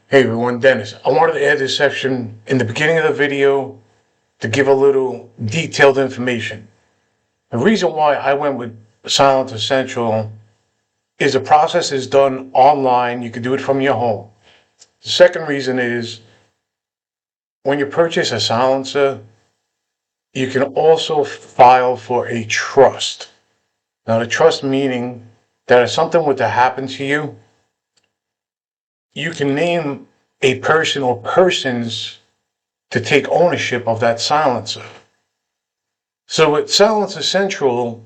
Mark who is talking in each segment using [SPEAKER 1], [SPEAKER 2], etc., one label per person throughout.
[SPEAKER 1] Hey everyone, Dennis. I wanted to add this section in the beginning of the video to give a little detailed information. The reason why I went with Silencer Central is the process is done online. You can do it from your home. The second reason is when you purchase a silencer, you can also file for a trust. Now the trust meaning that if something were to happen to you, you can name a person or persons to take ownership of that silencer. So with Silencer Central,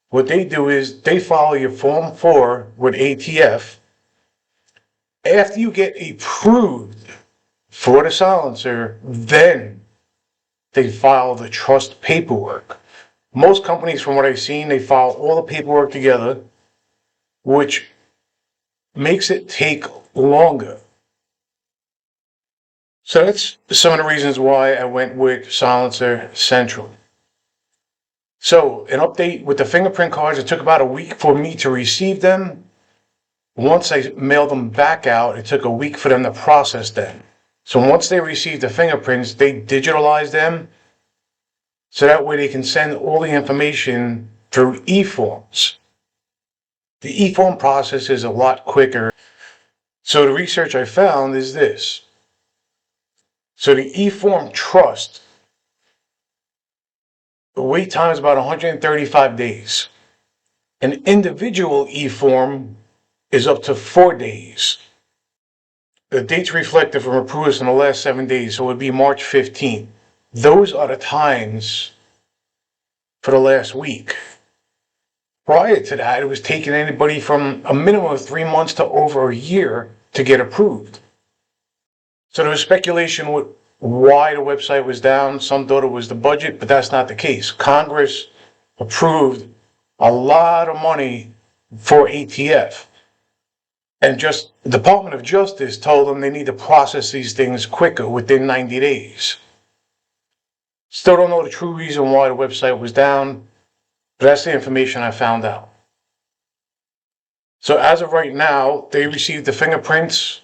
[SPEAKER 1] what they do is they follow your Form 4 with ATF. After you get approved for the silencer, then they file the trust paperwork. Most companies, from what I've seen, they file all the paperwork together, which makes it take longer. So that's some of the reasons why I went with Silencer Central. So an update with the fingerprint cards, it took about a week for me to receive them. Once I mailed them back out, it took a week for them to process them. So once they received the fingerprints, they digitalized them. So that way they can send all the information through eForms. The eForm process is a lot quicker. So the research I found is this. So the eForm trust, the wait time is about 135 days. An individual eForm is up to 4 days. The dates reflected from approvals in the last 7 days, so it would be March 15th. Those are the times for the last week. Prior to that, it was taking anybody from a minimum of 3 months to over a year to get approved. So there was speculation with why the website was down. Some thought it was the budget, but that's not the case. Congress approved a lot of money for ATF. And just the Department of Justice told them they need to process these things quicker, within 90 days. Still don't know the true reason why the website was down, but that's the information I found out. So as of right now, they received the fingerprints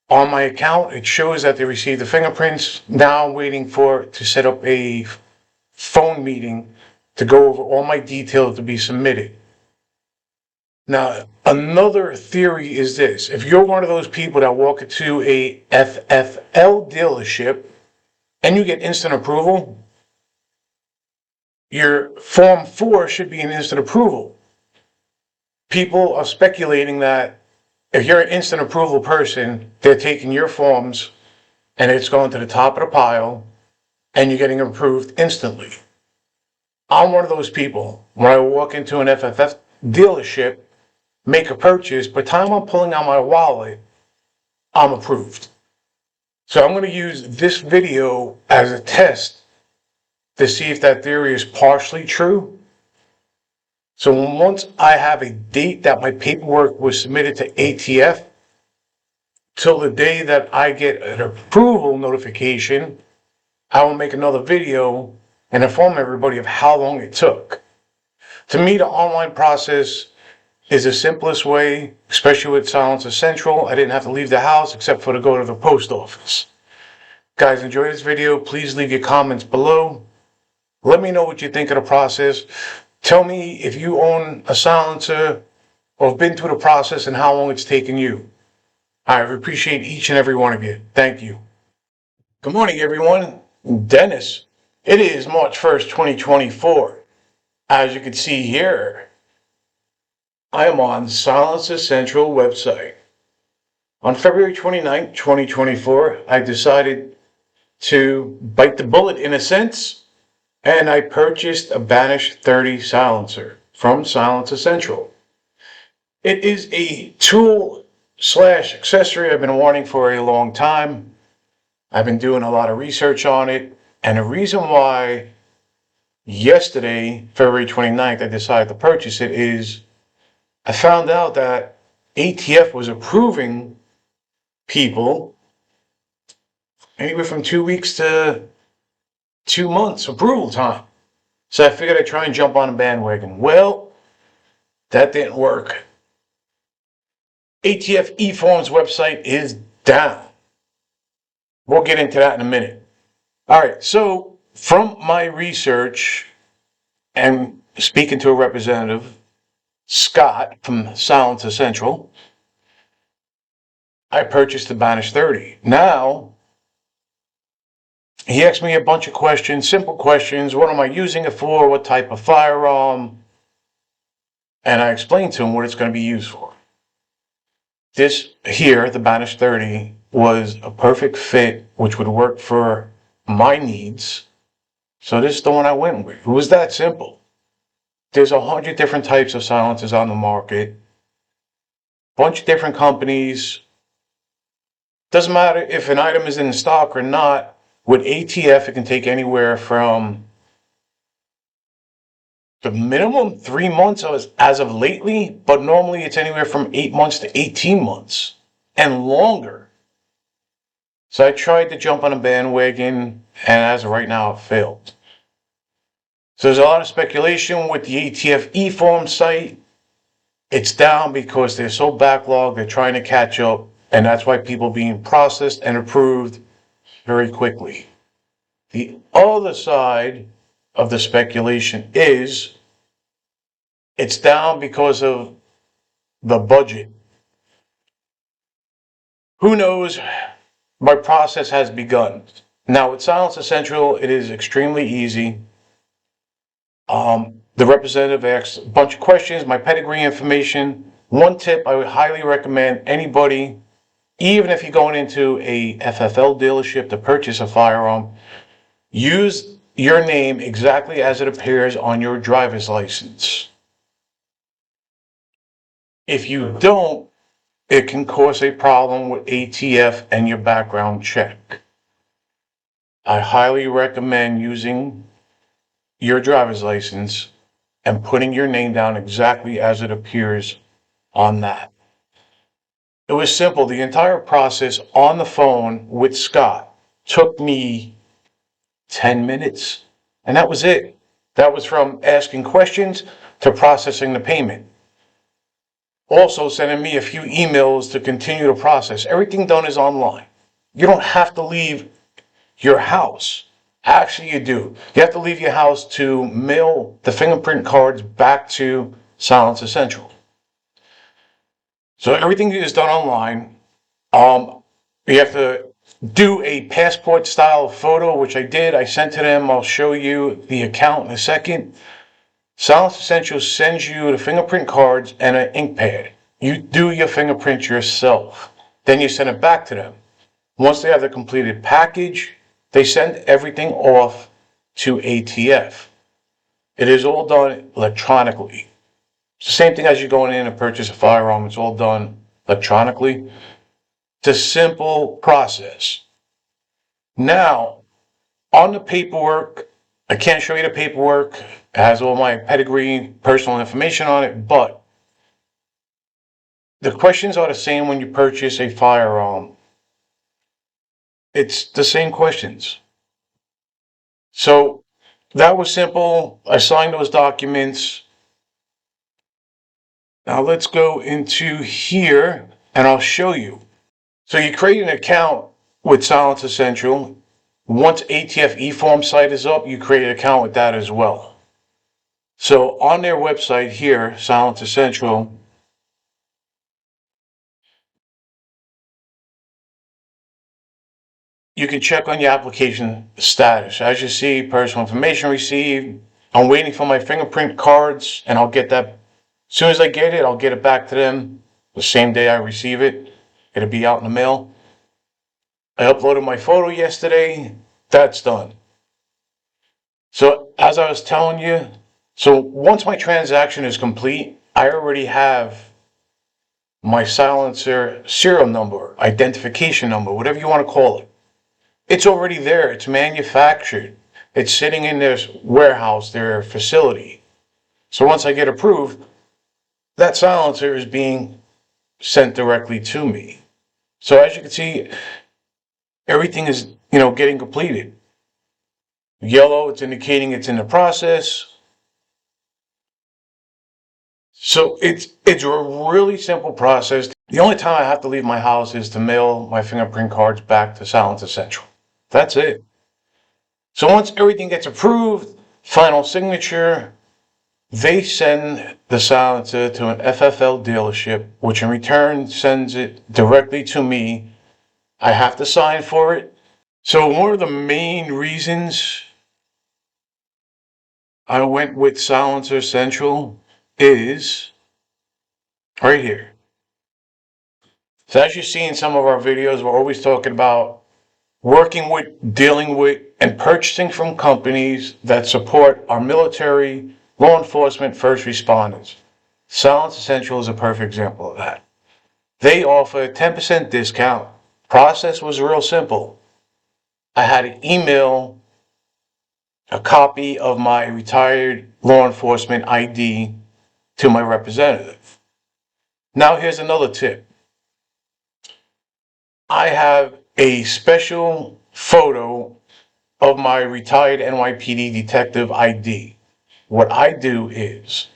[SPEAKER 1] on my account. It shows that they received the fingerprints. Now I'm waiting to set up a phone meeting to go over all my details to be submitted. Now, another theory is this. If you're one of those people that walk into a FFL dealership and you get instant approval, your Form 4 should be an instant approval. People are speculating that if you're an instant approval person, they're taking your forms and it's going to the top of the pile and you're getting approved instantly. I'm one of those people. When I walk into an FFF dealership, make a purchase, by the time I'm pulling out my wallet, I'm approved. So I'm going to use this video as a test to see if that theory is partially true. So once I have a date that my paperwork was submitted to ATF, till the day that I get an approval notification, I will make another video and inform everybody of how long it took. To me, the online process is the simplest way, especially with Silencer Central. I didn't have to leave the house except for to go to the post office. Guys, enjoy this video. Please leave your comments below. Let me know what you think of the process. Tell me if you own a silencer or have been through the process and how long it's taken you. I appreciate each and every one of you. Thank you. Good morning, everyone. Dennis. It is March 1st, 2024. As you can see here, I am on Silencer Central website. On February 29th, 2024, I decided to bite the bullet in a sense, and I purchased a Banish 30 silencer from Silencer Central. It is a tool / accessory I've been wanting for a long time. I've been doing a lot of research on it, and the reason why yesterday, February 29th, I decided to purchase it is I found out that ATF was approving people anywhere from 2 weeks to 2 months approval time. So I figured I'd try and jump on a bandwagon. Well, that didn't work. Atf Eforms website is down. We'll get into that in a minute. All right, so from my research and speaking to a representative, Scott from Silencer Central, I purchased the Banish 30. Now, he asked me a bunch of questions, simple questions. What am I using it for? What type of firearm? And I explained to him what it's going to be used for. This here, the Banish 30, was a perfect fit, which would work for my needs. So this is the one I went with. It was that simple. There's 100 different types of silencers on the market. Bunch of different companies. Doesn't matter if an item is in stock or not. With ATF, it can take anywhere from the minimum 3 months as of lately, but normally it's anywhere from 8 months to 18 months and longer. So I tried to jump on a bandwagon, and as of right now, it failed. So there's a lot of speculation with the Atf Eforms site. It's down because they're so backlogged, they're trying to catch up, and that's why people are being processed and approved very quickly. The other side of the speculation is it's down because of the budget. Who knows? My process has begun. Now with Silencer Central, it is extremely easy. The representative asked a bunch of questions, my pedigree information. One tip I would highly recommend anybody, even if you're going into a FFL dealership to purchase a firearm, use your name exactly as it appears on your driver's license. If you don't, it can cause a problem with ATF and your background check. I highly recommend using your driver's license and putting your name down exactly as it appears on that. It was simple. The entire process on the phone with Scott took me 10 minutes, and that was it. That was from asking questions to processing the payment. Also sending me a few emails to continue the process. Everything done is online. You don't have to leave your house. Actually, you do. You have to leave your house to mail the fingerprint cards back to Silencer Central. So everything is done online. You have to do a passport style photo, which I did. I sent to them. I'll show you the account in a second. Silencer Central sends you the fingerprint cards and an ink pad. You do your fingerprints yourself. Then you send it back to them. Once they have the completed package, they send everything off to ATF. It is all done electronically. It's the same thing as you going in and purchase a firearm. It's all done electronically. It's a simple process. Now, on the paperwork, I can't show you the paperwork. It has all my pedigree, personal information on it, but the questions are the same when you purchase a firearm. It's the same questions. So that was simple. I signed those documents. Now let's go into here and I'll show you. So you create an account with Silencer Central. Once Atf Eforms site is up, you create an account with that as well. So on their website here, Silencer Central, you can check on your application status. As you see, personal information received. I'm waiting for my fingerprint cards and I'll get that. As soon as I get it, I'll get it back to them the same day I receive it. It'll be out in the mail. I uploaded my photo yesterday. That's done. So as I was telling you, so once my transaction is complete, I already have my silencer serial number, identification number, whatever you want to call it. It's already there. It's manufactured. It's sitting in their warehouse, their facility. So once I get approved, that silencer is being sent directly to me. So as you can see, everything is, getting completed. Yellow, it's indicating it's in the process. So it's a really simple process. The only time I have to leave my house is to mail my fingerprint cards back to Silencer Central. That's it. So once everything gets approved, final signature, they send the silencer to an FFL dealership, which in return sends it directly to me. I have to sign for it. So one of the main reasons I went with Silencer Central is right here. So as you see in some of our videos, we're always talking about working with, dealing with, and purchasing from companies that support our military, law enforcement, first responders. Silence Essential is a perfect example of that. They offer a 10% discount. Process was real simple. I had to email a copy of my retired law enforcement ID to my representative. Now here's another tip. I have a special photo of my retired NYPD detective ID. What I do is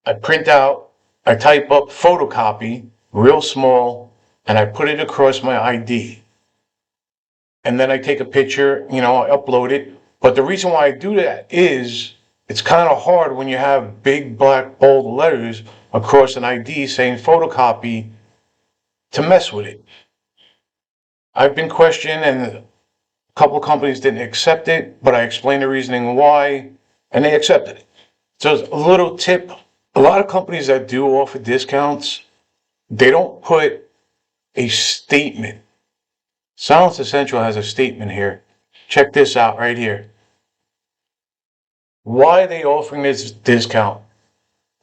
[SPEAKER 1] I print out, I type up photocopy, real small, and I put it across my ID. And then I take a picture, I upload it. But the reason why I do that is it's kind of hard when you have big black bold letters across an ID saying photocopy to mess with it. I've been questioned and a couple of companies didn't accept it, but I explained the reasoning why and they accepted it. So a little tip, a lot of companies that do offer discounts, they don't put a statement. Silence Essential has a statement here. Check this out right here. Why are they offering this discount?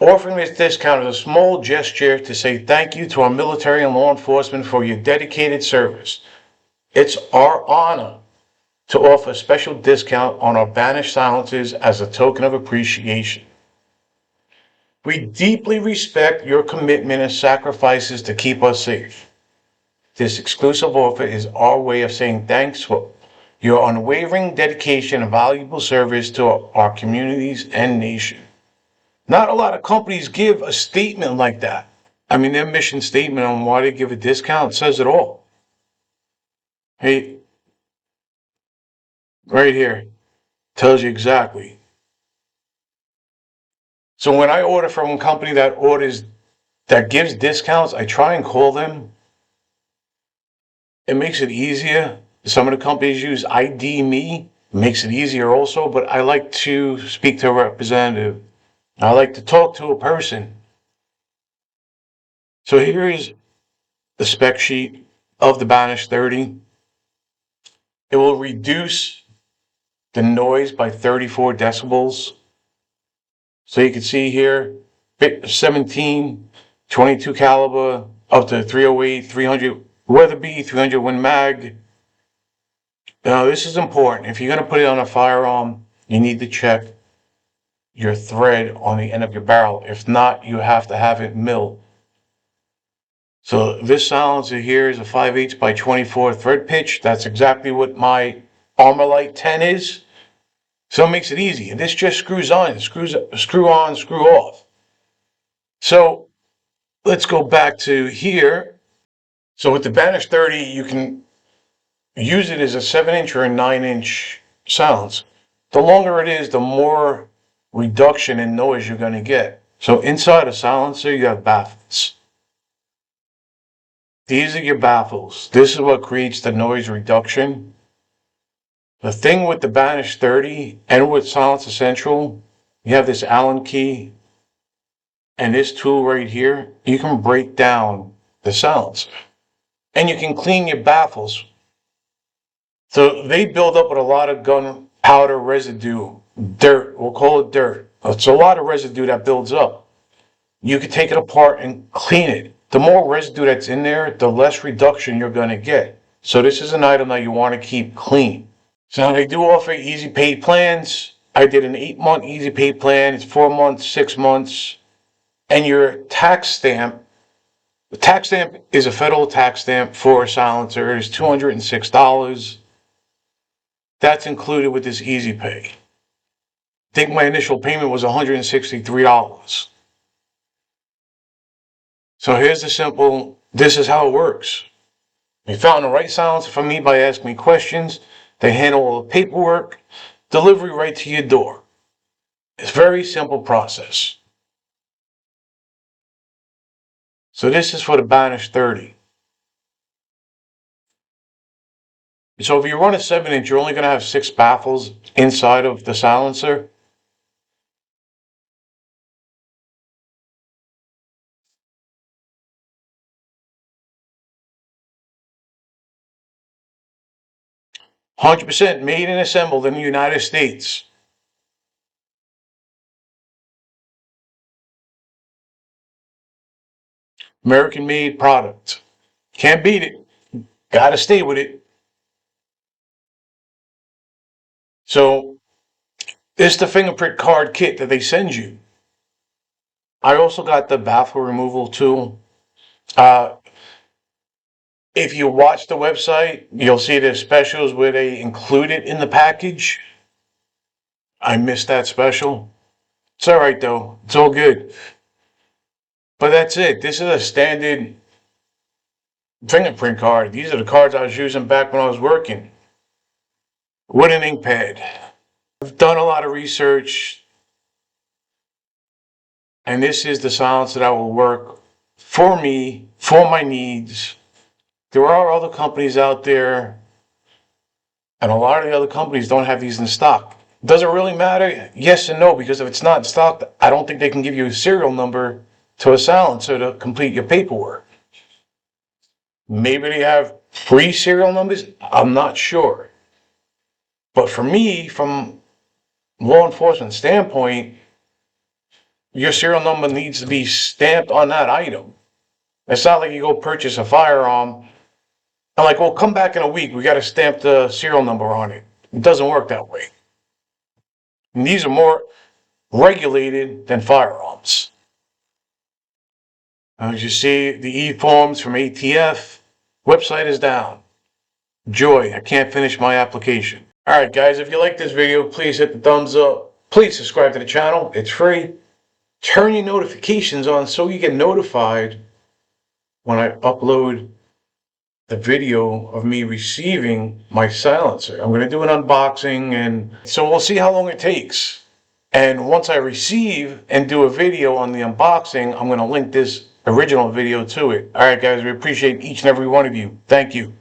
[SPEAKER 1] Offering this discount is a small gesture to say thank you to our military and law enforcement for your dedicated service. It's our honor to offer a special discount on our banished silencers as a token of appreciation. We deeply respect your commitment and sacrifices to keep us safe. This exclusive offer is our way of saying thanks for your unwavering dedication and valuable service to our communities and nation. Not a lot of companies give a statement like that. I mean, their mission statement on why they give a discount says it all. Hey, right here, tells you exactly. So when I order from a company that gives discounts, I try and call them. It makes it easier. Some of the companies use ID Me, it makes it easier also, but I like to speak to a representative. I like to talk to a person. So here is the spec sheet of the Banish 30. It will reduce the noise by 34 decibels. So you can see here, 17, 22 caliber, up to 308, 300 Weatherby, 300 Win Mag. Now this is important. If you're going to put it on a firearm, you need to check your thread on the end of your barrel. If not, you have to have it milled. So this silencer here is a 5/8 by 24 thread pitch. That's exactly what my Armalite 10 is. So it makes it easy. And this just screws on, screw on, screw off. So let's go back to here. So with the Banish 30, you can use it as a 7-inch or a 9-inch silence. The longer it is, the more reduction in noise you're going to get. So inside a silencer, you have baffles. These are your baffles. This is what creates the noise reduction. The thing with the Banish 30 and with Silencer Central, you have this Allen key and this tool right here. You can break down the silencer and you can clean your baffles. So they build up with a lot of gunpowder residue, dirt. We'll call it dirt. It's a lot of residue that builds up. You can take it apart and clean it. The more residue that's in there, the less reduction you're going to get. So this is an item that you want to keep clean. So they do offer easy pay plans. I did an 8-month easy pay plan. It's 4 months, 6 months. And your tax stamp, the tax stamp is a federal tax stamp for a silencer. It's $206. That's included with this easy pay. I think my initial payment was $163. So here's the simple, this is how it works. You found the right silencer for me by asking me questions. They handle all the paperwork, delivery right to your door. It's a very simple process. So this is for the Banish 30. So if you run a 7-inch, you're only going to have 6 baffles inside of the silencer. %100% made and assembled in the United States. American made product. Can't beat it. Gotta stay with it. So it's the fingerprint card kit that they send you. I also got the baffle removal tool. If you watch the website, you'll see the specials where they include it in the package. I missed that special. It's all right though. It's all good. But that's it. This is a standard fingerprint card. These are the cards I was using back when I was working with an ink pad. I've done a lot of research, and this is the silencer that will work for me, for my needs. There are other companies out there, and a lot of the other companies don't have these in stock. Does it really matter? Yes and no, because if it's not in stock, I don't think they can give you a serial number to a silencer to complete your paperwork. Maybe they have free serial numbers. I'm not sure. But for me, from law enforcement standpoint, your serial number needs to be stamped on that item. It's not like you go purchase a firearm and like, well, come back in a week. We got to stamp the serial number on it. It doesn't work that way. And these are more regulated than firearms. As you see, the e-forms from ATF, website is down. Joy, I can't finish my application. All right, guys, if you like this video, please hit the thumbs up. Please subscribe to the channel. It's free. Turn your notifications on so you get notified when I upload the video of me receiving my silencer. I'm going to do an unboxing, and so we'll see how long it takes. And once I receive and do a video on the unboxing, I'm going to link this original video to it. All right, guys, we appreciate each and every one of you. Thank you.